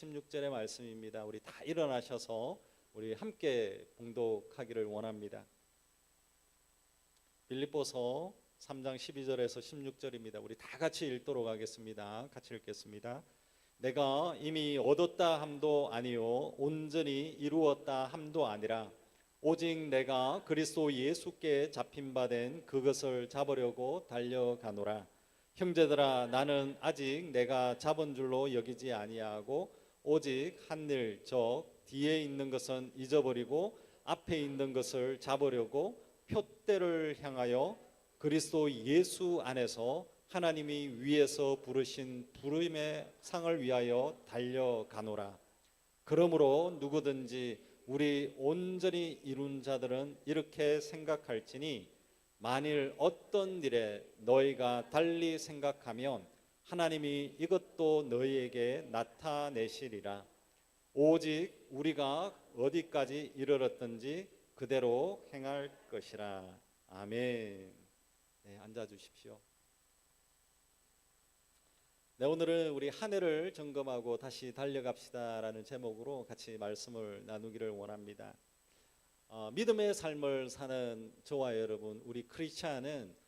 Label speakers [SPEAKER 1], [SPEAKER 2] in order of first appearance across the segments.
[SPEAKER 1] 16절의 말씀입니다. 우리 다 일어나셔서 우리 함께 봉독하기를 원합니다. 빌립보서 3장 12절에서 16절입니다. 우리 다 같이 읽도록 하겠습니다. 같이 읽겠습니다. 내가 이미 얻었다 함도 아니요 온전히 이루었다 함도 아니라 오직 내가 그리스도 예수께 잡힌 바 된 그것을 잡으려고 달려가노라. 형제들아, 나는 아직 내가 잡은 줄로 여기지 아니하고 오직 한 일 즉 뒤에 있는 것은 잊어버리고 앞에 있는 것을 잡으려고 표대를 향하여 그리스도 예수 안에서 하나님이 위에서 부르신 부름의 상을 위하여 달려가노라. 그러므로 누구든지 우리 온전히 이룬 자들은 이렇게 생각할지니 만일 어떤 일에 너희가 달리 생각하면 하나님이 이것도 너희에게 나타내시리라. 오직 우리가 어디까지 이르렀든지 그대로 행할 것이라. 아멘. 네, 앉아 주십시오. 네, 오늘은 우리 한 해를 점검하고 다시 달려갑시다라는 제목으로 같이 말씀을 나누기를 원합니다. 믿음의 삶을 사는 저와 여러분, 우리 크리스찬은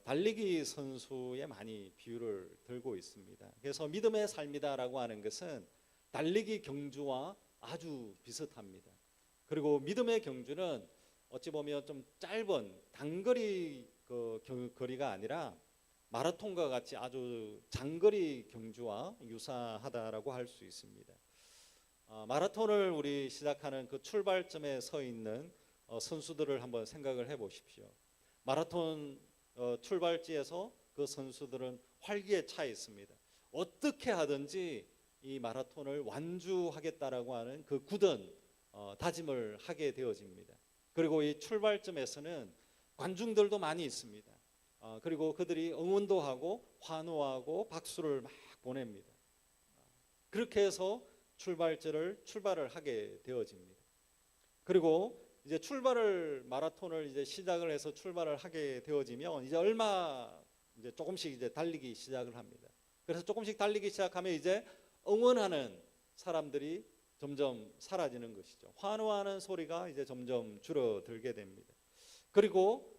[SPEAKER 1] 달리기 선수에 많이 비유를 들고 있습니다. 그래서 믿음의 삶이다라고 하는 것은 달리기 경주와 아주 비슷합니다. 그리고 믿음의 경주는 어찌 보면 좀 짧은 단거리 거리가 아니라 마라톤과 같이 아주 장거리 경주와 유사하다라고 할 수 있습니다. 마라톤을 우리 시작하는 그 출발점에 서 있는 선수들을 한번 생각을 해보십시오. 마라톤 출발지에서 그 선수들은 활기에 차 있습니다. 어떻게 하든지 이 마라톤을 완주하겠다라고 하는 그 굳은 다짐을 하게 되어집니다. 그리고 이 출발점에서는 관중들도 많이 있습니다. 그리고 그들이 응원도 하고 환호하고 박수를 막 보냅니다. 그렇게 해서 출발을 하게 되어집니다. 그리고 이제 마라톤을 이제 시작을 해서 출발을 하게 되어지면 이제 조금씩 이제 달리기 시작을 합니다. 그래서 조금씩 달리기 시작하면 이제 응원하는 사람들이 점점 사라지는 것이죠. 환호하는 소리가 이제 점점 줄어들게 됩니다. 그리고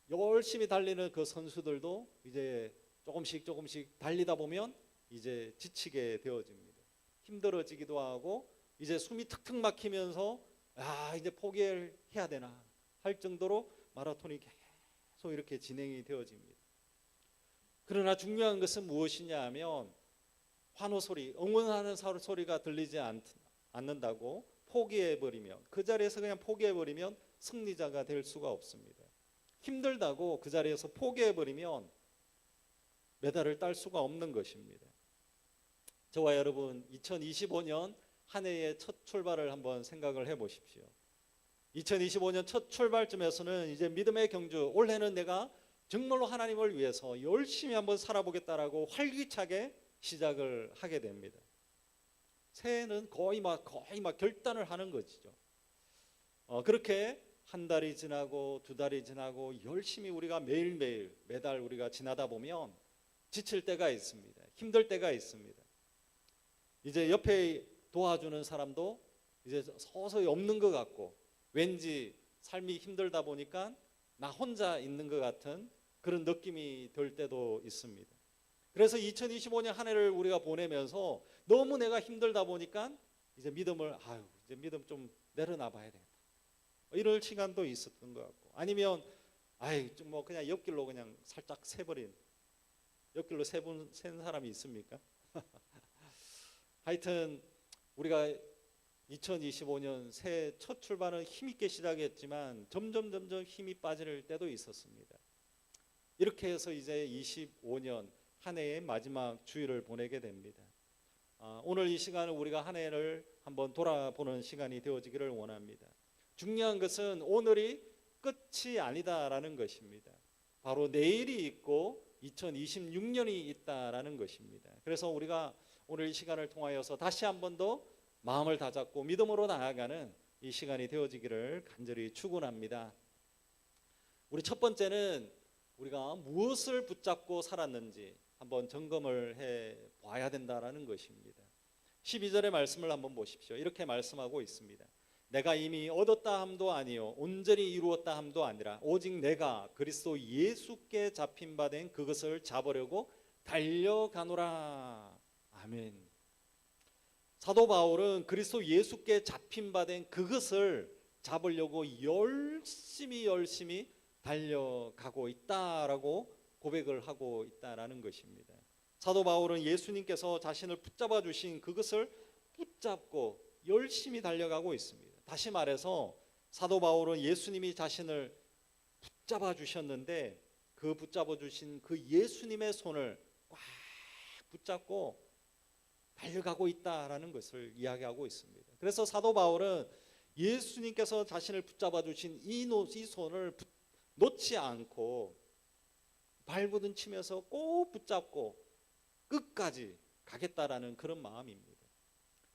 [SPEAKER 1] 열심히 달리는 그 선수들도 이제 조금씩 달리다 보면 이제 지치게 되어집니다. 힘들어지기도 하고 이제 숨이 턱턱 막히면서 이제 포기해야 되나 할 정도로 마라톤이 계속 이렇게 진행이 되어집니다. 그러나 중요한 것은 무엇이냐 하면 환호 소리, 응원하는 소리가 들리지 않는다고 포기해버리면, 그 자리에서 그냥 포기해버리면 승리자가 될 수가 없습니다. 힘들다고 그 자리에서 포기해버리면 메달을 딸 수가 없는 것입니다. 저와 여러분, 2025년 한 해의 첫 출발을 한번 생각을 해보십시오. 2025년 첫 출발점에서는 이제 믿음의 경주, 올해는 내가 정말로 하나님을 위해서 열심히 한번 살아보겠다라고 활기차게 시작을 하게 됩니다. 새해는 거의 막 결단을 하는 것이죠. 그렇게 한 달이 지나고 두 달이 지나고 열심히 우리가 매달 우리가 지나다 보면 지칠 때가 있습니다. 힘들 때가 있습니다. 이제 옆에 도와주는 사람도 이제 서서히 없는 것 같고, 왠지 삶이 힘들다 보니까 나 혼자 있는 것 같은 그런 느낌이 들 때도 있습니다. 그래서 2025년 한 해를 우리가 보내면서 너무 내가 힘들다 보니까 이제 믿음 좀 내려놔 봐야 되겠다, 이럴 시간도 있었던 것 같고, 아니면 그냥 옆길로 그냥 살짝 새버린, 옆길로 센 사람이 있습니까? 하여튼 우리가 2025년 새해 첫 출발은 힘있게 시작했지만 점점 힘이 빠질 때도 있었습니다. 이렇게 해서 이제 25년 한 해의 마지막 주일을 보내게 됩니다. 오늘 이 시간은 우리가 한 해를 한번 돌아보는 시간이 되어지기를 원합니다. 중요한 것은 오늘이 끝이 아니다라는 것입니다. 바로 내일이 있고 2026년이 있다라는 것입니다. 그래서 우리가 오늘 이 시간을 통하여서 다시 한 번 더 마음을 다잡고 믿음으로 나아가는 이 시간이 되어지기를 간절히 축원합니다. 우리 첫 번째는 우리가 무엇을 붙잡고 살았는지 한번 점검을 해 봐야 된다라는 것입니다. 12절의 말씀을 한번 보십시오. 이렇게 말씀하고 있습니다. 내가 이미 얻었다 함도 아니요 온전히 이루었다 함도 아니라 오직 내가 그리스도 예수께 잡힌 바 된 그것을 잡으려고 달려가노라. 아멘. 사도 바울은 그리스도 예수께 잡힌 바 된 그것을 잡으려고 열심히 달려가고 있다라고 고백을 하고 있다라는 것입니다. 사도 바울은 예수님께서 자신을 붙잡아 주신 그것을 붙잡고 열심히 달려가고 있습니다. 다시 말해서 사도 바울은 예수님이 자신을 붙잡아 주셨는데 그 붙잡아 주신 그 예수님의 손을 꽉 붙잡고 달려가고 있다라는 것을 이야기하고 있습니다. 그래서 사도 바울은 예수님께서 자신을 붙잡아 주신 이 손을 놓지 않고 발부둥치면서 꼭 붙잡고 끝까지 가겠다라는 그런 마음입니다.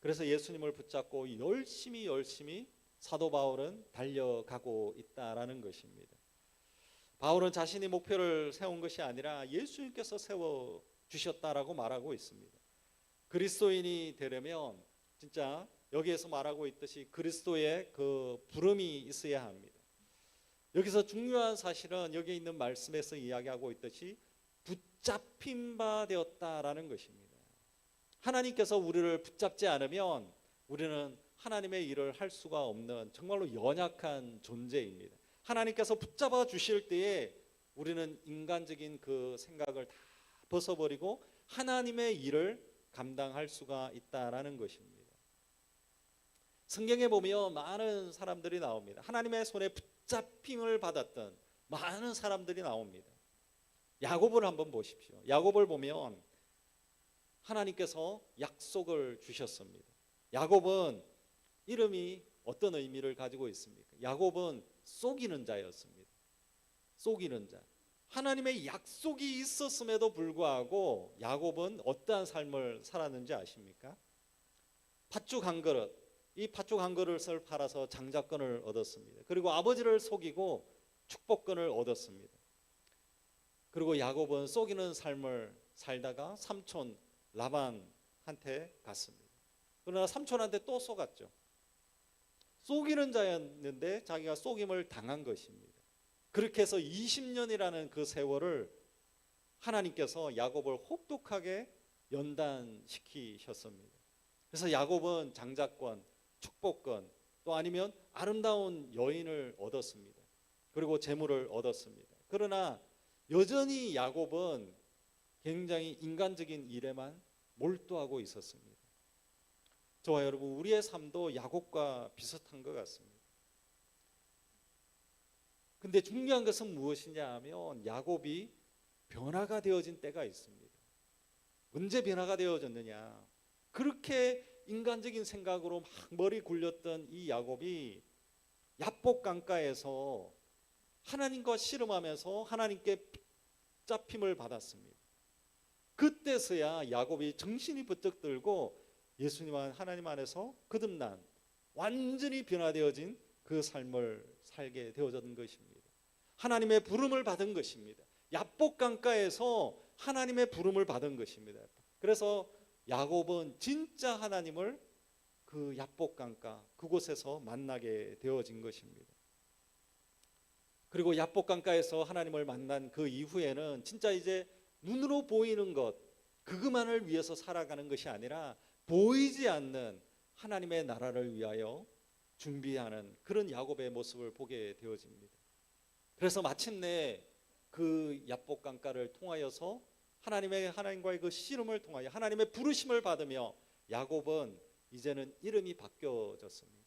[SPEAKER 1] 그래서 예수님을 붙잡고 열심히 사도 바울은 달려가고 있다라는 것입니다. 바울은 자신이 목표를 세운 것이 아니라 예수님께서 세워 주셨다라고 말하고 있습니다. 그리스도인이 되려면 진짜 여기에서 말하고 있듯이 그리스도의 그 부름이 있어야 합니다. 여기서 중요한 사실은 여기 있는 말씀에서 이야기하고 있듯이 붙잡힌 바 되었다라는 것입니다. 하나님께서 우리를 붙잡지 않으면 우리는 하나님의 일을 할 수가 없는 정말로 연약한 존재입니다. 하나님께서 붙잡아 주실 때에 우리는 인간적인 그 생각을 다 벗어버리고 하나님의 일을 감당할 수가 있다라는 것입니다. 성경에 보면 많은 사람들이 나옵니다. 하나님의 손에 붙잡힘을 받았던 많은 사람들이 나옵니다. 야곱을 한번 보십시오. 야곱을 보면 하나님께서 약속을 주셨습니다. 야곱은 이름이 어떤 의미를 가지고 있습니까? 야곱은 속이는 자였습니다. 속이는 자. 하나님의 약속이 있었음에도 불구하고 야곱은 어떠한 삶을 살았는지 아십니까? 팥죽 한 그릇, 이 팥죽 한 그릇을 팔아서 장자권을 얻었습니다. 그리고 아버지를 속이고 축복권을 얻었습니다. 그리고 야곱은 속이는 삶을 살다가 삼촌 라반한테 갔습니다. 그러나 삼촌한테 또 속았죠. 속이는 자였는데 자기가 속임을 당한 것입니다. 그렇게 해서 20년이라는 그 세월을 하나님께서 야곱을 혹독하게 연단시키셨습니다. 그래서 야곱은 장자권, 축복권, 또 아니면 아름다운 여인을 얻었습니다. 그리고 재물을 얻었습니다. 그러나 여전히 야곱은 굉장히 인간적인 일에만 몰두하고 있었습니다. 저와 여러분, 우리의 삶도 야곱과 비슷한 것 같습니다. 근데 중요한 것은 무엇이냐 하면 야곱이 변화가 되어진 때가 있습니다. 언제 변화가 되어졌느냐? 그렇게 인간적인 생각으로 막 머리 굴렸던 이 야곱이 야복 강가에서 하나님과 씨름하면서 하나님께 붙잡힘을 받았습니다. 그때서야 야곱이 정신이 번쩍 들고 예수님 하나님 안에서 거듭난 완전히 변화되어진 그 삶을 살게 되어진 것입니다. 하나님의 부름을 받은 것입니다. 야복 강가에서 하나님의 부름을 받은 것입니다. 그래서 야곱은 진짜 하나님을 그 야복 강가 그곳에서 만나게 되어진 것입니다. 그리고 야복 강가에서 하나님을 만난 그 이후에는 진짜 이제 눈으로 보이는 것 그것만을 위해서 살아가는 것이 아니라 보이지 않는 하나님의 나라를 위하여 준비하는 그런 야곱의 모습을 보게 되어집니다. 그래서 마침내 그 야복 강가를 통하여서 하나님과의 그 씨름을 통하여 하나님의 부르심을 받으며 야곱은 이제는 이름이 바뀌어졌습니다.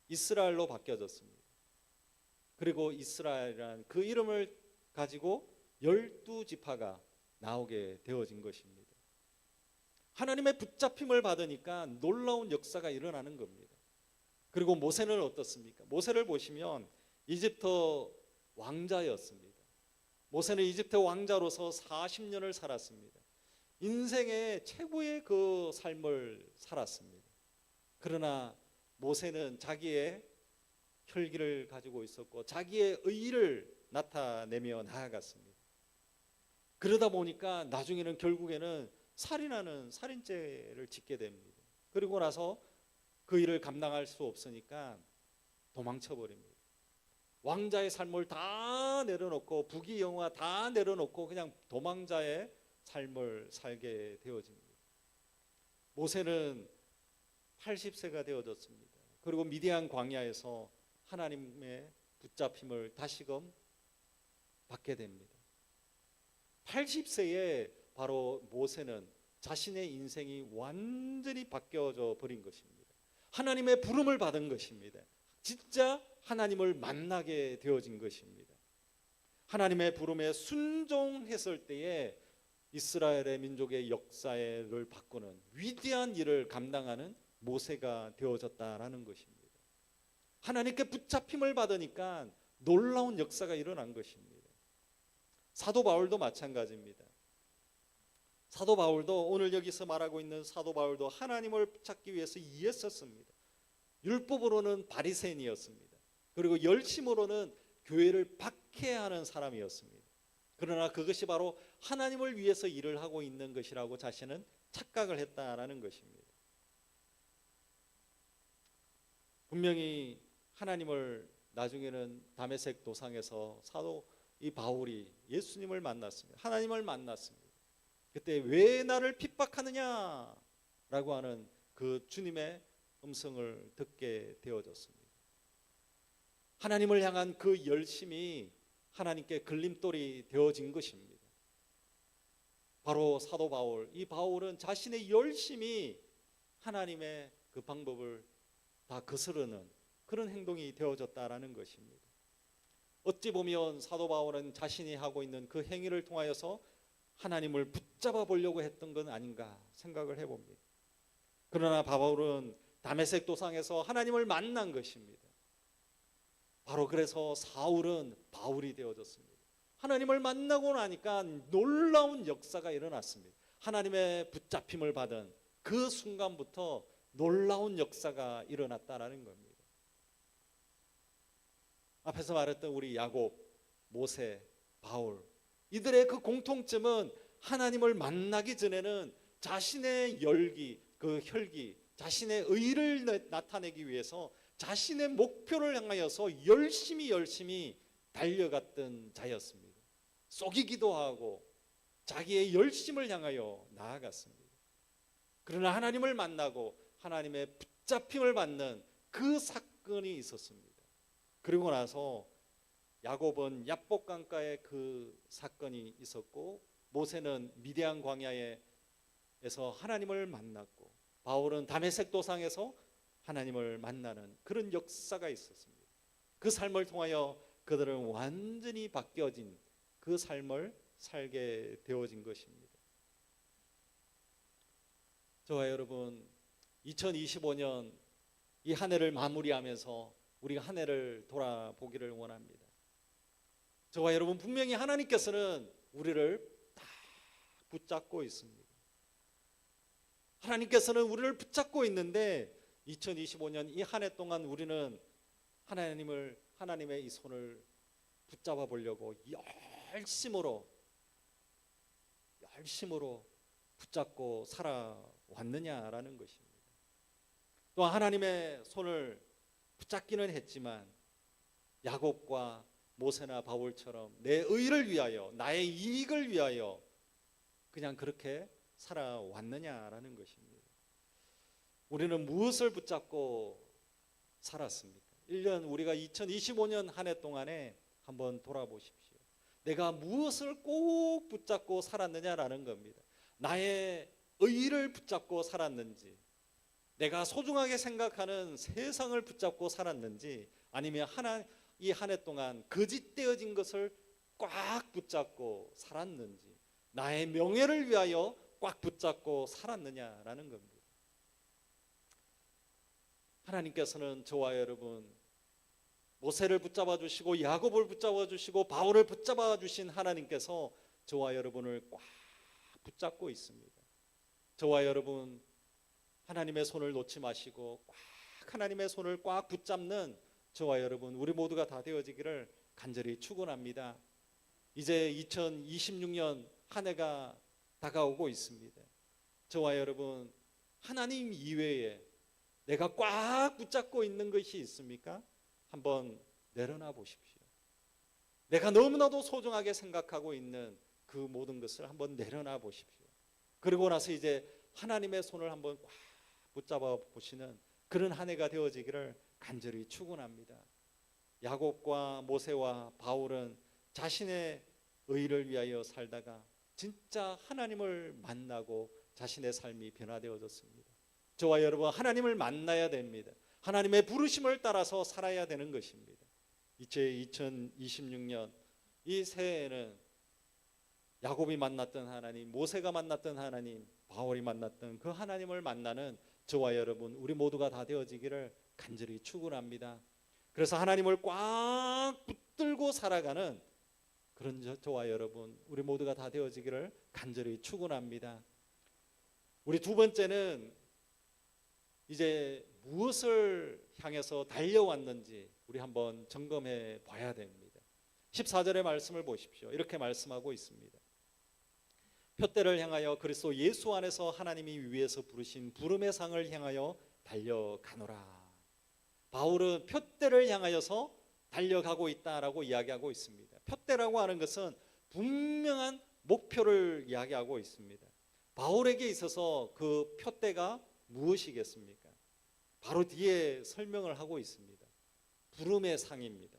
[SPEAKER 1] 이스라엘로 바뀌어졌습니다. 그리고 이스라엘이라는 그 이름을 가지고 12지파가 나오게 되어진 것입니다. 하나님의 붙잡힘을 받으니까 놀라운 역사가 일어나는 겁니다. 그리고 모세는 어떻습니까? 모세를 보시면 이집트 왕자였습니다. 모세는 이집트 왕자로서 40년을 살았습니다. 인생의 최고의 그 삶을 살았습니다. 그러나 모세는 자기의 혈기를 가지고 있었고 자기의 의의를 나타내며 나아갔습니다. 그러다 보니까 나중에는 결국에는 살인하는 살인죄를 짓게 됩니다. 그리고 나서 그 일을 감당할 수 없으니까 도망쳐 버립니다. 왕자의 삶을 다 내려놓고 부귀영화 다 내려놓고 그냥 도망자의 삶을 살게 되어집니다. 모세는 80세가 되어졌습니다. 그리고 미디안 광야에서 하나님의 붙잡힘을 다시금 받게 됩니다. 80세에 바로 모세는 자신의 인생이 완전히 바뀌어져 버린 것입니다. 하나님의 부름을 받은 것입니다. 진짜 하나님을 만나게 되어진 것입니다. 하나님의 부름에 순종했을 때에 이스라엘의 민족의 역사를 바꾸는 위대한 일을 감당하는 모세가 되어졌다라는 것입니다. 하나님께 붙잡힘을 받으니까 놀라운 역사가 일어난 것입니다. 사도 바울도 마찬가지입니다. 사도 바울도 오늘 여기서 말하고 있는 사도 바울도 하나님을 붙잡기 위해서 일했었습니다. 율법으로는 바리새인이었습니다. 그리고 열심으로는 교회를 박해하는 사람이었습니다. 그러나 그것이 바로 하나님을 위해서 일을 하고 있는 것이라고 자신은 착각을 했다라는 것입니다. 분명히 하나님을 나중에는 다메섹 도상에서 사도 이 바울이 예수님을 만났습니다. 하나님을 만났습니다. 그때 왜 나를 핍박하느냐라고 하는 그 주님의 음성을 듣게 되어졌습니다. 하나님을 향한 그 열심이 하나님께 걸림돌이 되어진 것입니다. 바로 사도 바울, 이 바울은 자신의 열심이 하나님의 그 방법을 다 거스르는 그런 행동이 되어졌다라는 것입니다. 어찌 보면 사도 바울은 자신이 하고 있는 그 행위를 통하여서 하나님을 붙잡아 보려고 했던 건 아닌가 생각을 해봅니다. 그러나 바울은 다메섹 도상에서 하나님을 만난 것입니다. 바로 그래서 사울은 바울이 되어졌습니다. 하나님을 만나고 나니까 놀라운 역사가 일어났습니다. 하나님의 붙잡힘을 받은 그 순간부터 놀라운 역사가 일어났다라는 겁니다. 앞에서 말했던 우리 야곱, 모세, 바울, 이들의 그 공통점은 하나님을 만나기 전에는 자신의 열기, 그 혈기, 자신의 의를 나타내기 위해서 자신의 목표를 향하여서 열심히 달려갔던 자였습니다. 속이기도 하고 자기의 열심을 향하여 나아갔습니다. 그러나 하나님을 만나고 하나님의 붙잡힘을 받는 그 사건이 있었습니다. 그리고 나서 야곱은 야복 강가에 그 사건이 있었고, 모세는 미디안 광야에서 하나님을 만났고, 바울은 다메섹 도상에서 하나님을 만나는 그런 역사가 있었습니다. 그 삶을 통하여 그들은 완전히 바뀌어진 그 삶을 살게 되어진 것입니다. 저와 여러분, 2025년 이 한 해를 마무리하면서 우리가 한 해를 돌아보기를 원합니다. 저와 여러분, 분명히 하나님께서는 우리를 딱 붙잡고 있습니다. 하나님께서는 우리를 붙잡고 있는데 2025년 이 한 해 동안 우리는 하나님의 이 손을 붙잡아 보려고 열심으로 붙잡고 살아왔느냐라는 것입니다. 또 하나님의 손을 붙잡기는 했지만 야곱과 모세나 바울처럼 내 의를 위하여, 나의 이익을 위하여 그냥 그렇게 살아왔느냐라는 것입니다. 우리는 무엇을 붙잡고 살았습니까? 1년 우리가 2025년 한 해 동안에 한번 돌아보십시오. 내가 무엇을 꼭 붙잡고 살았느냐라는 겁니다. 나의 의를 붙잡고 살았는지, 내가 소중하게 생각하는 세상을 붙잡고 살았는지, 아니면 이 한 해 동안 거짓되어진 것을 꽉 붙잡고 살았는지, 나의 명예를 위하여 꽉 붙잡고 살았느냐라는 겁니다. 하나님께서는 저와 여러분, 모세를 붙잡아 주시고 야곱을 붙잡아 주시고 바울을 붙잡아 주신 하나님께서 저와 여러분을 꽉 붙잡고 있습니다. 저와 여러분, 하나님의 손을 놓지 마시고 꽉 하나님의 손을 꽉 붙잡는 저와 여러분, 우리 모두가 다 되어지기를 간절히 축원합니다. 이제 2026년 한 해가 다가오고 있습니다. 저와 여러분, 하나님 이외에 내가 꽉 붙잡고 있는 것이 있습니까? 한번 내려놔 보십시오. 내가 너무나도 소중하게 생각하고 있는 그 모든 것을 한번 내려놔 보십시오. 그리고 나서 이제 하나님의 손을 한번 꽉 붙잡아 보시는 그런 한 해가 되어지기를 간절히 축원합니다. 야곱과 모세와 바울은 자신의 의를 위하여 살다가 진짜 하나님을 만나고 자신의 삶이 변화되어졌습니다. 저와 여러분, 하나님을 만나야 됩니다. 하나님의 부르심을 따라서 살아야 되는 것입니다. 이제 2026년 이 새해에는 야곱이 만났던 하나님, 모세가 만났던 하나님, 바울이 만났던 그 하나님을 만나는 저와 여러분, 우리 모두가 다 되어지기를 간절히 축원합니다. 그래서 하나님을 꽉 붙들고 살아가는 그런 저와 여러분, 우리 모두가 다 되어지기를 간절히 축원합니다. 우리 두 번째는 이제 무엇을 향해서 달려왔는지 우리 한번 점검해 봐야 됩니다. 14절의 말씀을 보십시오. 이렇게 말씀하고 있습니다. 표대를 향하여 그리스도 예수 안에서 하나님이 위에서 부르신 부름의 상을 향하여 달려가노라. 바울은 표대를 향하여서 달려가고 있다라고 이야기하고 있습니다. 표대라고 하는 것은 분명한 목표를 이야기하고 있습니다. 바울에게 있어서 그 표대가 무엇이겠습니까? 바로 뒤에 설명을 하고 있습니다. 부름의 상입니다.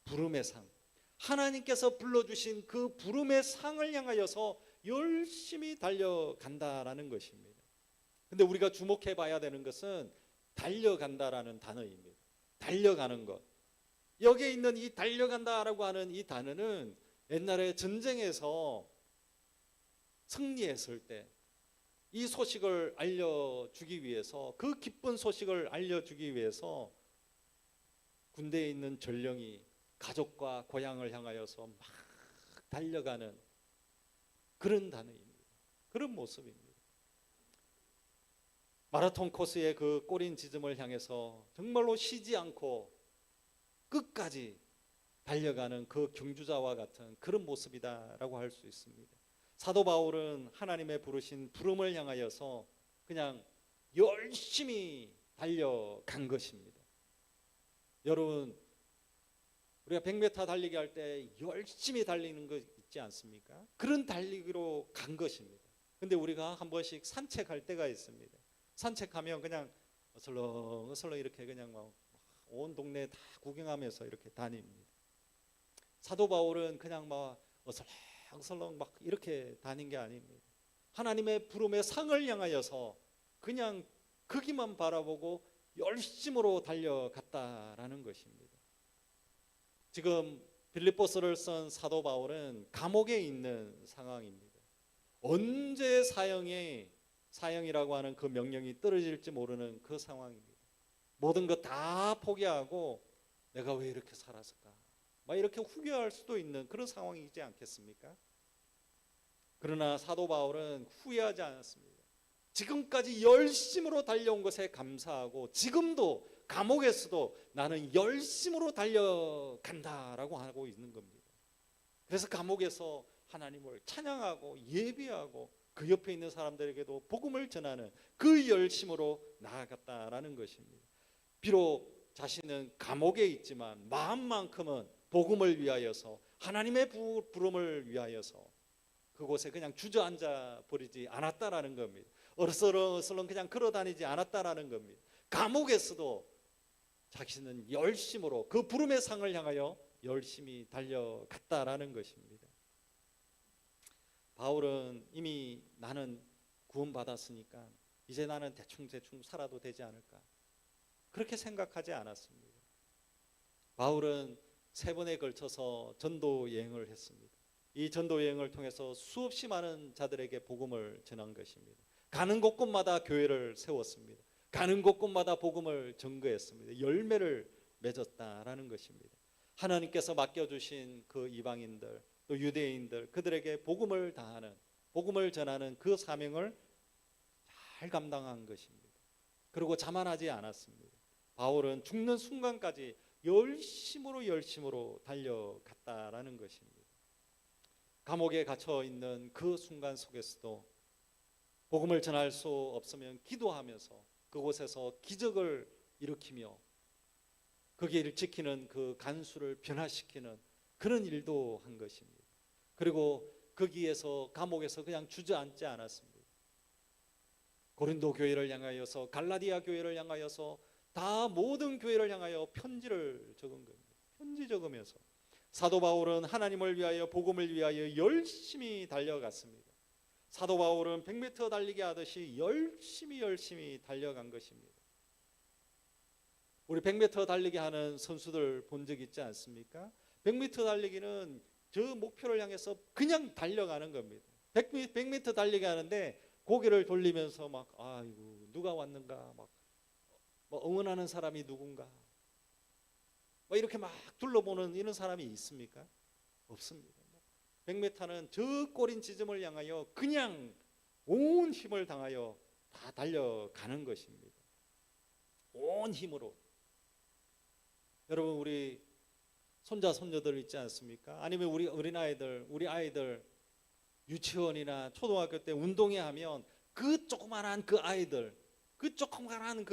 [SPEAKER 1] 부름의 상. 하나님께서 불러주신 그 부름의 상을 향하여서 열심히 달려간다라는 것입니다. 근데 우리가 주목해 봐야 되는 것은 달려간다라는 단어입니다. 달려가는 것. 여기에 있는 이 달려간다라고 하는 이 단어는 옛날에 전쟁에서 승리했을 때 이 소식을 알려주기 위해서, 그 기쁜 소식을 알려주기 위해서 군대에 있는 전령이 가족과 고향을 향하여서 막 달려가는 그런 단어입니다. 그런 모습입니다. 마라톤 코스의 그 꼬린 지점을 향해서 정말로 쉬지 않고 끝까지 달려가는 그 경주자와 같은 그런 모습이다라고 할 수 있습니다. 사도 바울은 하나님의 부르신 부름을 향하여서 그냥 열심히 달려간 것입니다. 여러분, 우리가 100m 달리기 할 때 열심히 달리는 거 있지 않습니까? 그런 달리기로 간 것입니다. 근데 우리가 한 번씩 산책할 때가 있습니다. 산책하면 그냥 어슬렁어슬렁 이렇게 그냥 막 온 동네 다 구경하면서 이렇게 다닙니다. 사도 바울은 그냥 막 어슬렁어슬렁 막 이렇게 다닌 게 아닙니다. 하나님의 부름의 상을 향하여서 그냥 거기만 바라보고 열심으로 달려갔다라는 것입니다. 지금 빌립보서를 쓴 사도 바울은 감옥에 있는 상황입니다. 언제 사형이라고 하는 그 명령이 떨어질지 모르는 그 상황입니다. 모든 것 다 포기하고 내가 왜 이렇게 살았을까? 막 이렇게 후회할 수도 있는 그런 상황이지 않겠습니까? 그러나 사도 바울은 후회하지 않았습니다. 지금까지 열심으로 달려온 것에 감사하고 지금도 감옥에서도 나는 열심으로 달려간다라고 하고 있는 겁니다. 그래서 감옥에서 하나님을 찬양하고 예배하고 그 옆에 있는 사람들에게도 복음을 전하는 그 열심으로 나아갔다라는 것입니다. 비록 자신은 감옥에 있지만 마음만큼은 복음을 위하여서, 하나님의 부름을 위하여서 그곳에 그냥 주저앉아 버리지 않았다라는 겁니다. 어슬렁어슬렁 그냥 걸어다니지 않았다라는 겁니다. 감옥에서도 자신은 열심으로 그 부름의 상을 향하여 열심히 달려갔다라는 것입니다. 바울은 이미 나는 구원받았으니까 이제 나는 대충 살아도 되지 않을까, 그렇게 생각하지 않았습니다. 바울은 3번에 걸쳐서 전도 여행을 했습니다. 이 전도 여행을 통해서 수없이 많은 자들에게 복음을 전한 것입니다. 가는 곳곳마다 교회를 세웠습니다. 가는 곳곳마다 복음을 전거했습니다. 열매를 맺었다라는 것입니다. 하나님께서 맡겨주신 그 이방인들, 또 유대인들, 그들에게 복음을 다하는, 복음을 전하는 그 사명을 잘 감당한 것입니다. 그리고 자만하지 않았습니다. 바울은 죽는 순간까지 열심으로 달려갔다라는 것입니다. 감옥에 갇혀 있는 그 순간 속에서도 복음을 전할 수 없으면 기도하면서 그곳에서 기적을 일으키며 그 길을 지키는 그 간수를 변화시키는 그런 일도 한 것입니다. 그리고 거기에서 감옥에서 그냥 주저앉지 않았습니다. 고린도 교회를 향하여서, 갈라디아 교회를 향하여서, 다 모든 교회를 향하여 편지를 적은 겁니다. 편지 적으면서 사도 바울은 하나님을 위하여, 복음을 위하여 열심히 달려갔습니다. 사도 바울은 100m 달리기 하듯이 열심히 달려간 것입니다. 우리 100m 달리기 하는 선수들 본 적 있지 않습니까? 100m 달리기는 저 목표를 향해서 그냥 달려가는 겁니다. 100m 달리기 하는데 고개를 돌리면서 막 아이고 누가 왔는가, 막 응원하는 사람이 누군가, 막 이렇게 막 둘러보는 이런 사람이 있습니까? 없습니다. 100m는 저 꼬린 지점을 향하여 그냥 온 힘을 당하여 다 달려가는 것입니다. 온 힘으로. 여러분, 우리 손자 손녀들 있지 않습니까? 아니면 우리 어린아이들, 우리 아이들 유치원이나 초등학교 때 운동회 하면 그 조그만한 그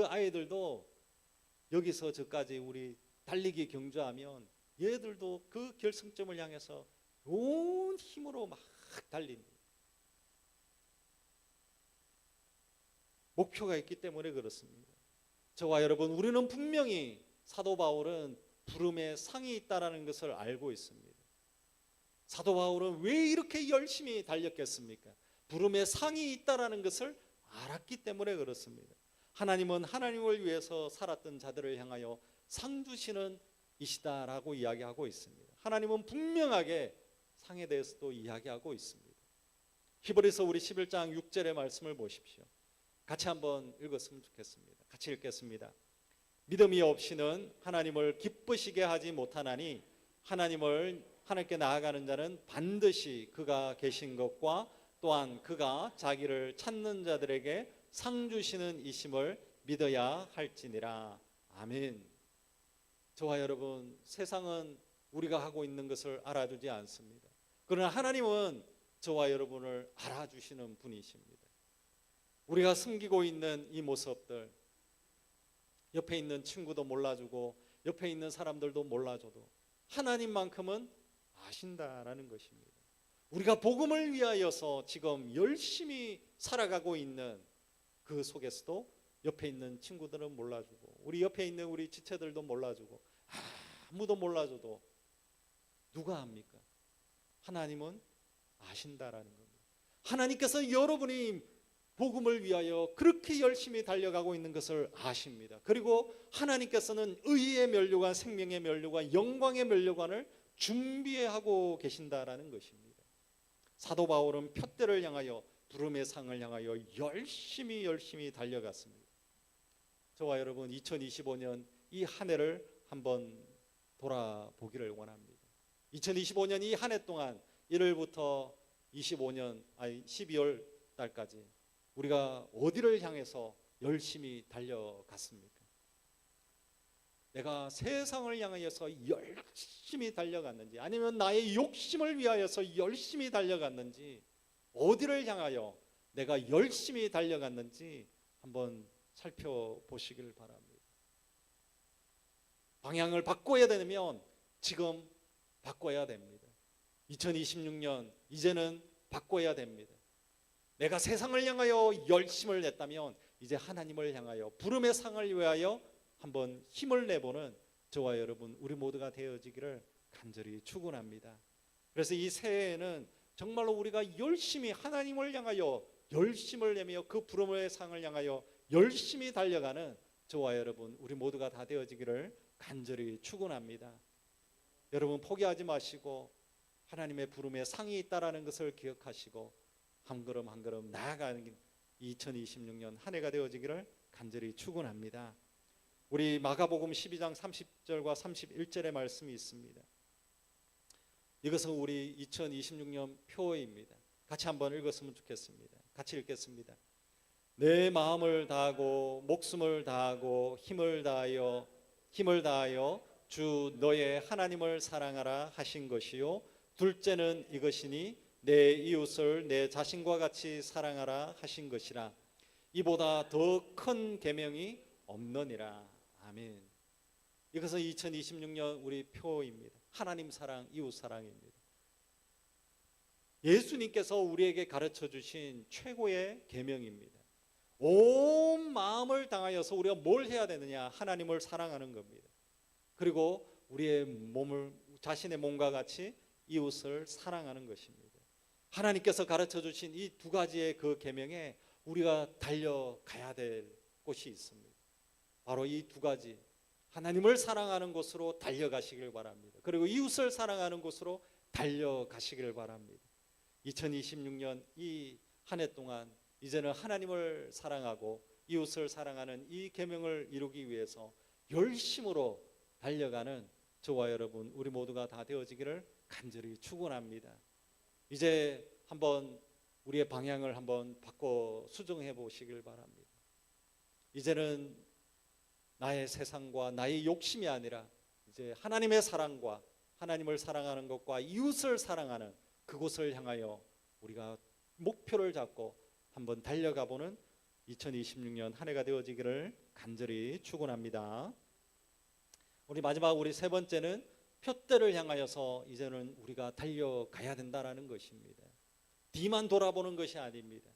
[SPEAKER 1] 아이들도 여기서 저까지 우리 달리기 경주하면 얘들도 그 결승점을 향해서 온 힘으로 막 달립니다. 목표가 있기 때문에 그렇습니다. 저와 여러분, 우리는 분명히 사도 바울은 부름의 상이 있다는 것을 알고 있습니다. 사도 바울은 왜 이렇게 열심히 달렸겠습니까? 부름의 상이 있다는 것을 알았기 때문에 그렇습니다. 하나님은 하나님을 위해서 살았던 자들을 향하여 상 주시는 이시다라고 이야기하고 있습니다. 하나님은 분명하게 상에 대해서도 이야기하고 있습니다. 히브리서 우리 11장 6절의 말씀을 보십시오. 같이 한번 읽었으면 좋겠습니다. 같이 읽겠습니다. 믿음이 없이는 하나님을 기쁘시게 하지 못하나니 하나님께 나아가는 자는 반드시 그가 계신 것과 또한 그가 자기를 찾는 자들에게 상 주시는 이심을 믿어야 할지니라. 아멘. 저와 여러분, 세상은 우리가 하고 있는 것을 알아주지 않습니다. 그러나 하나님은 저와 여러분을 알아주시는 분이십니다. 우리가 숨기고 있는 이 모습들, 옆에 있는 친구도 몰라주고 옆에 있는 사람들도 몰라줘도 하나님만큼은 아신다라는 것입니다. 우리가 복음을 위하여서 지금 열심히 살아가고 있는 그 속에서도 옆에 있는 친구들은 몰라주고 우리 옆에 있는 우리 지체들도 몰라주고 아무도 몰라줘도 누가 압니까? 하나님은 아신다라는 겁니다. 하나님께서 여러분이 복음을 위하여 그렇게 열심히 달려가고 있는 것을 아십니다. 그리고 하나님께서는 의의 면류관, 생명의 면류관, 영광의 면류관을 준비하고 계신다라는 것입니다. 사도 바울은 푯대를 향하여, 부름의 상을 향하여 열심히 달려갔습니다. 저와 여러분, 2025년 이 한 해를 한번 돌아보기를 원합니다. 2025년 이 한 해 동안 1월부터 12월 달까지 우리가 어디를 향해서 열심히 달려갔습니까? 내가 세상을 향하여서 열심히 달려갔는지, 아니면 나의 욕심을 위하여서 열심히 달려갔는지, 어디를 향하여 내가 열심히 달려갔는지 한번 살펴보시길 바랍니다. 방향을 바꿔야 되면 지금 바꿔야 됩니다. 2026년 이제는 바꿔야 됩니다. 내가 세상을 향하여 열심을 냈다면 이제 하나님을 향하여 부름의 상을 위하여 한번 힘을 내보는 저와 여러분, 우리 모두가 되어지기를 간절히 축원합니다. 그래서 이 새해에는 정말로 우리가 열심히 하나님을 향하여 열심을 내며 그 부름의 상을 향하여 열심히 달려가는 저와 여러분, 우리 모두가 다 되어지기를 간절히 축원합니다. 여러분, 포기하지 마시고 하나님의 부름에 상이 있다라는 것을 기억하시고 한 걸음 한 걸음 나아가는 2026년 한 해가 되어지기를 간절히 축원합니다. 우리 마가복음 12장 30절과 31절의 말씀이 있습니다. 이것은 우리 2026년 표어입니다. 같이 한번 읽었으면 좋겠습니다. 같이 읽겠습니다. 내 마음을 다하고 목숨을 다하고 힘을 다하여 주 너의 하나님을 사랑하라 하신 것이요 둘째는 이것이니 내 이웃을 내 자신과 같이 사랑하라 하신 것이라. 이보다 더 큰 계명이 없느니라. 아멘. 이것은 2026년 우리 표입니다. 하나님 사랑, 이웃 사랑입니다. 예수님께서 우리에게 가르쳐 주신 최고의 계명입니다. 온 마음을 다하여서 우리가 뭘 해야 되느냐? 하나님을 사랑하는 겁니다. 그리고 우리의 몸을, 자신의 몸과 같이 이웃을 사랑하는 것입니다. 하나님께서 가르쳐 주신 이 두 가지의 그 계명에 우리가 달려가야 될 곳이 있습니다. 바로 이 두 가지, 하나님을 사랑하는 곳으로 달려가시길 바랍니다. 그리고 이웃을 사랑하는 곳으로 달려가시길 바랍니다. 2026년 이 한 해 동안 이제는 하나님을 사랑하고 이웃을 사랑하는 이 계명을 이루기 위해서 열심으로 달려가는 저와 여러분, 우리 모두가 다 되어지기를 간절히 축원합니다. 이제 한번 우리의 방향을 한번 바꿔 수정해 보시길 바랍니다. 이제는 나의 세상과 나의 욕심이 아니라 이제 하나님의 사랑과 하나님을 사랑하는 것과 이웃을 사랑하는 그곳을 향하여 우리가 목표를 잡고 한번 달려가 보는 2026년 한 해가 되어지기를 간절히 축원합니다. 우리 마지막 우리 세 번째는 표대를 향하여서 이제는 우리가 달려가야 된다라는 것입니다. 뒤만 돌아보는 것이 아닙니다.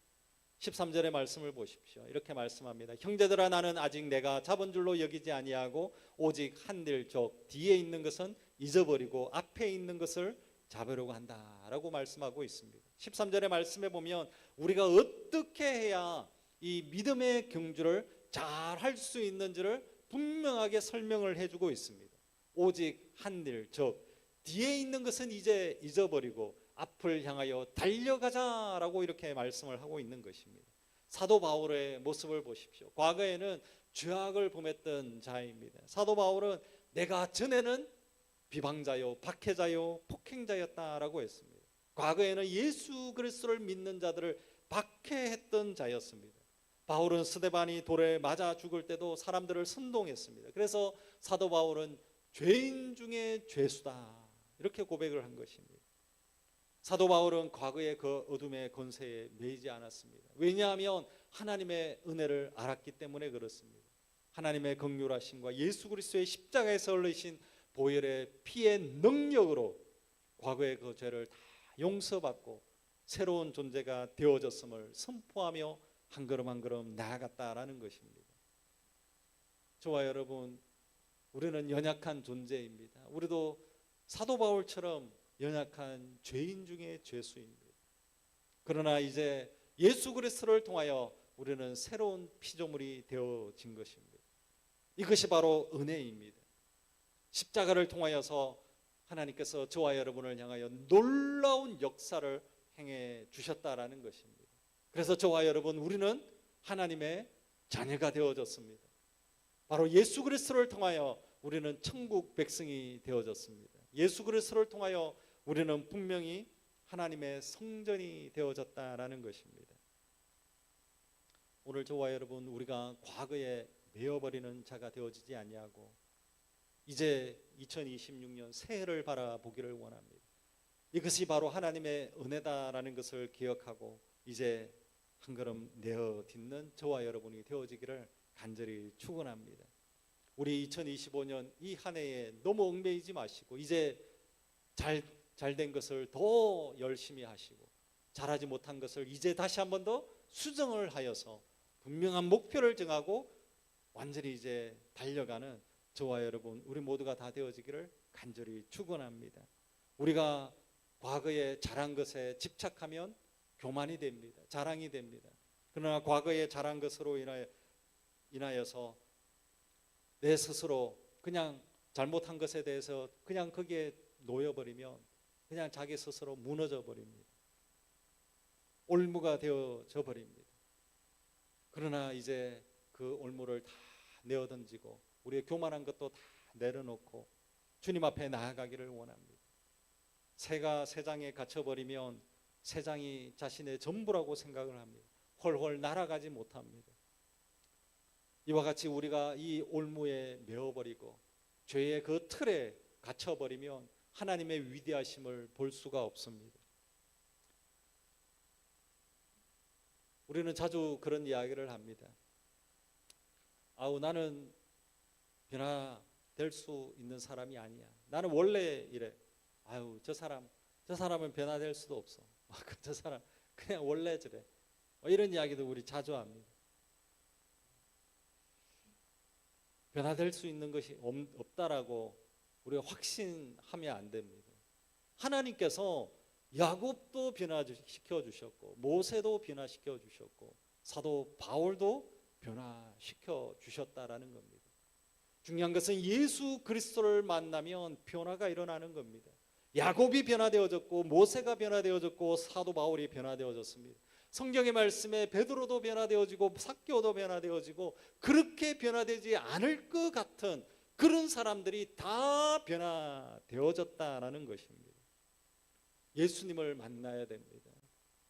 [SPEAKER 1] 13절의 말씀을 보십시오. 이렇게 말씀합니다. 형제들아, 나는 아직 내가 잡은 줄로 여기지 아니하고 오직 한들 적 뒤에 있는 것은 잊어버리고 앞에 있는 것을 잡으려고 한다라고 말씀하고 있습니다. 13절의 말씀에 보면 우리가 어떻게 해야 이 믿음의 경주를 잘 할 수 있는지를 분명하게 설명을 해주고 있습니다. 오직 한들 적 뒤에 있는 것은 이제 잊어버리고 앞을 향하여 달려가자라고 이렇게 말씀을 하고 있는 것입니다. 사도 바울의 모습을 보십시오. 과거에는 죄악을 범했던 자입니다. 사도 바울은 내가 전에는 비방자요, 박해자요, 폭행자였다라고 했습니다. 과거에는 예수 그리스도를 믿는 자들을 박해했던 자였습니다. 바울은 스데반이 돌에 맞아 죽을 때도 사람들을 선동했습니다. 그래서 사도 바울은 죄인 중에 죄수다 이렇게 고백을 한 것입니다. 사도 바울은 과거의 그 어둠의 권세에 매이지 않았습니다. 왜냐하면 하나님의 은혜를 알았기 때문에 그렇습니다. 하나님의 긍휼하심과 예수 그리스도의 십자가에서 흘리신 보혈의 피의 능력으로 과거의 그 죄를 다 용서받고 새로운 존재가 되어졌음을 선포하며 한 걸음 한 걸음 나아갔다라는 것입니다. 저와 여러분, 우리는 연약한 존재입니다. 우리도 사도 바울처럼 연약한 죄인 중에 죄수입니다. 그러나 이제 예수 그리스도를 통하여 우리는 새로운 피조물이 되어진 것입니다. 이것이 바로 은혜입니다. 십자가를 통하여서 하나님께서 저와 여러분을 향하여 놀라운 역사를 행해 주셨다라는 것입니다. 그래서 저와 여러분, 우리는 하나님의 자녀가 되어졌습니다. 바로 예수 그리스도를 통하여 우리는 천국 백성이 되어졌습니다. 예수 그리스도를 통하여 우리는 분명히 하나님의 성전이 되어졌다라는 것입니다. 오늘 저와 여러분, 우리가 과거에 메어버리는 자가 되어지지 아니하고 이제 2026년 새해를 바라보기를 원합니다. 이것이 바로 하나님의 은혜다라는 것을 기억하고 이제 한 걸음 내어딛는 저와 여러분이 되어지기를 간절히 축원합니다. 우리 2025년 이 한 해에 너무 얽매이지 마시고 이제 잘된 것을 더 열심히 하시고 잘하지 못한 것을 이제 다시 한 번 더 수정을 하여서 분명한 목표를 정하고 완전히 이제 달려가는 저와 여러분, 우리 모두가 다 되어지기를 간절히 축원합니다. 우리가 과거에 잘한 것에 집착하면 교만이 됩니다. 자랑이 됩니다. 그러나 과거에 잘한 것으로 인하여서 내 스스로 그냥 잘못한 것에 대해서 그냥 거기에 놓여버리면 그냥 자기 스스로 무너져 버립니다. 올무가 되어져 버립니다. 그러나 이제 그 올무를 다 내어던지고 우리의 교만한 것도 다 내려놓고 주님 앞에 나아가기를 원합니다. 새가 새장에 갇혀버리면 새장이 자신의 전부라고 생각을 합니다. 훨훨 날아가지 못합니다. 이와 같이 우리가 이 올무에 메어버리고 죄의 그 틀에 갇혀버리면 하나님의 위대하심을 볼 수가 없습니다. 우리는 자주 그런 이야기를 합니다. 아우, 나는 변화될 수 있는 사람이 아니야. 나는 원래 이래. 아유, 저 사람은 변화될 수도 없어. 저 사람 그냥 원래 저래. 이런 이야기도 우리 자주 합니다. 변화될 수 있는 것이 없다라고 우리가 확신하면 안 됩니다. 하나님께서 야곱도 변화시켜 주셨고, 모세도 변화시켜 주셨고, 사도 바울도 변화시켜 주셨다라는 겁니다. 중요한 것은 예수 그리스도를 만나면 변화가 일어나는 겁니다. 야곱이 변화되어졌고, 모세가 변화되어졌고, 사도 바울이 변화되어졌습니다. 성경의 말씀에 베드로도 변화되어지고, 삭개오도 변화되어지고, 그렇게 변화되지 않을 것 같은 그런 사람들이 다 변화되어졌다라는 것입니다. 예수님을 만나야 됩니다.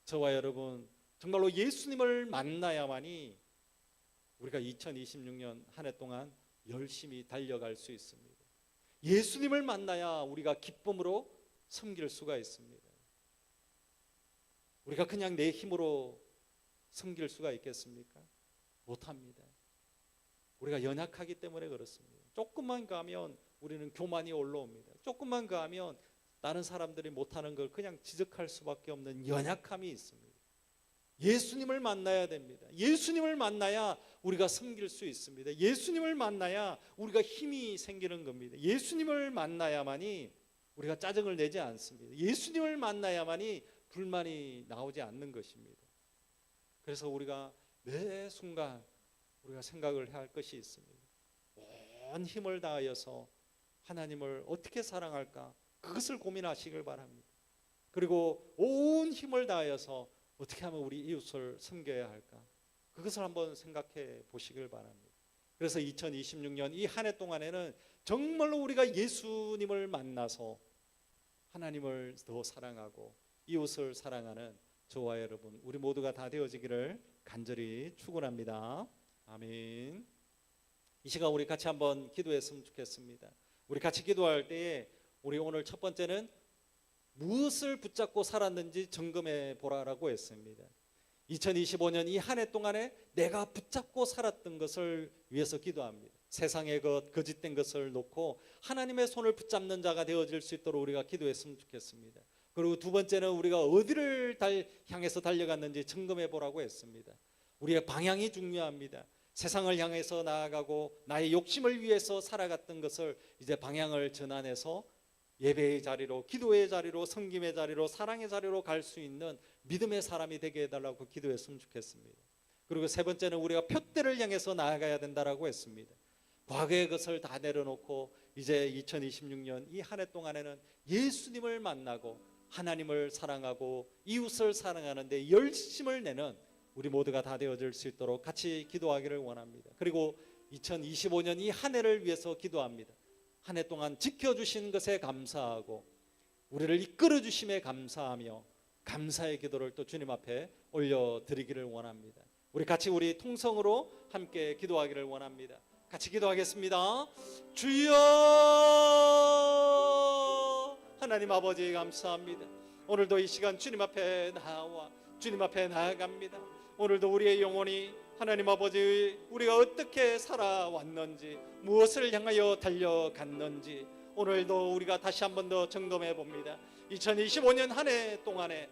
[SPEAKER 1] 저와 여러분, 정말로 예수님을 만나야만이 우리가 2026년 한 해 동안 열심히 달려갈 수 있습니다. 예수님을 만나야 우리가 기쁨으로 섬길 수가 있습니다. 우리가 그냥 내 힘으로 섬길 수가 있겠습니까? 못합니다. 우리가 연약하기 때문에 그렇습니다. 조금만 가면 우리는 교만이 올라옵니다. 조금만 가면 다른 사람들이 못하는 걸 그냥 지적할 수밖에 없는 연약함이 있습니다. 예수님을 만나야 됩니다. 예수님을 만나야 우리가 섬길 수 있습니다. 예수님을 만나야 우리가 힘이 생기는 겁니다. 예수님을 만나야만이 우리가 짜증을 내지 않습니다. 예수님을 만나야만이 불만이 나오지 않는 것입니다. 그래서 우리가 매 순간 우리가 생각을 해야 할 것이 있습니다. 온 힘을 다하여서 하나님을 어떻게 사랑할까? 그것을 고민하시길 바랍니다. 그리고 온 힘을 다하여서 어떻게 하면 우리 이웃을 섬겨야 할까? 그것을 한번 생각해 보시길 바랍니다. 그래서 2026년 이 한 해 동안에는 정말로 우리가 예수님을 만나서 하나님을 더 사랑하고 이웃을 사랑하는 저와 여러분, 우리 모두가 다 되어지기를 간절히 축원합니다. 아멘. 이 시간 우리 같이 한번 기도했으면 좋겠습니다. 우리 같이 기도할 때에 우리 오늘 첫 번째는 무엇을 붙잡고 살았는지 점검해 보라라고 했습니다. 2025년 이 한 해 동안에 내가 붙잡고 살았던 것을 위해서 기도합니다. 세상의 것, 거짓된 것을 놓고 하나님의 손을 붙잡는 자가 되어질 수 있도록 우리가 기도했으면 좋겠습니다. 그리고 두 번째는 우리가 어디를 향해서 달려갔는지 점검해 보라고 했습니다. 우리의 방향이 중요합니다. 세상을 향해서 나아가고 나의 욕심을 위해서 살아갔던 것을 이제 방향을 전환해서 예배의 자리로, 기도의 자리로, 섬김의 자리로, 사랑의 자리로 갈 수 있는 믿음의 사람이 되게 해달라고 기도했으면 좋겠습니다. 그리고 세 번째는 우리가 표대를 향해서 나아가야 된다라고 했습니다. 과거의 것을 다 내려놓고 이제 2026년 이 한 해 동안에는 예수님을 만나고 하나님을 사랑하고 이웃을 사랑하는 데 열심을 내는 우리 모두가 다 되어질 수 있도록 같이 기도하기를 원합니다. 그리고 2025년 이 한 해를 위해서 기도합니다. 한 해 동안 지켜주신 것에 감사하고 우리를 이끌어 주심에 감사하며 감사의 기도를 또 주님 앞에 올려드리기를 원합니다. 우리 같이 우리 통성으로 함께 기도하기를 원합니다. 같이 기도하겠습니다. 주여, 하나님 아버지 감사합니다. 오늘도 이 시간 주님 앞에 나와 주님 앞에 나아갑니다. 오늘도 우리의 영혼이 하나님 아버지 우리가 어떻게 살아왔는지, 무엇을 향하여 달려갔는지 오늘도 우리가 다시 한 번 더 점검해 봅니다. 2025년 한 해 동안에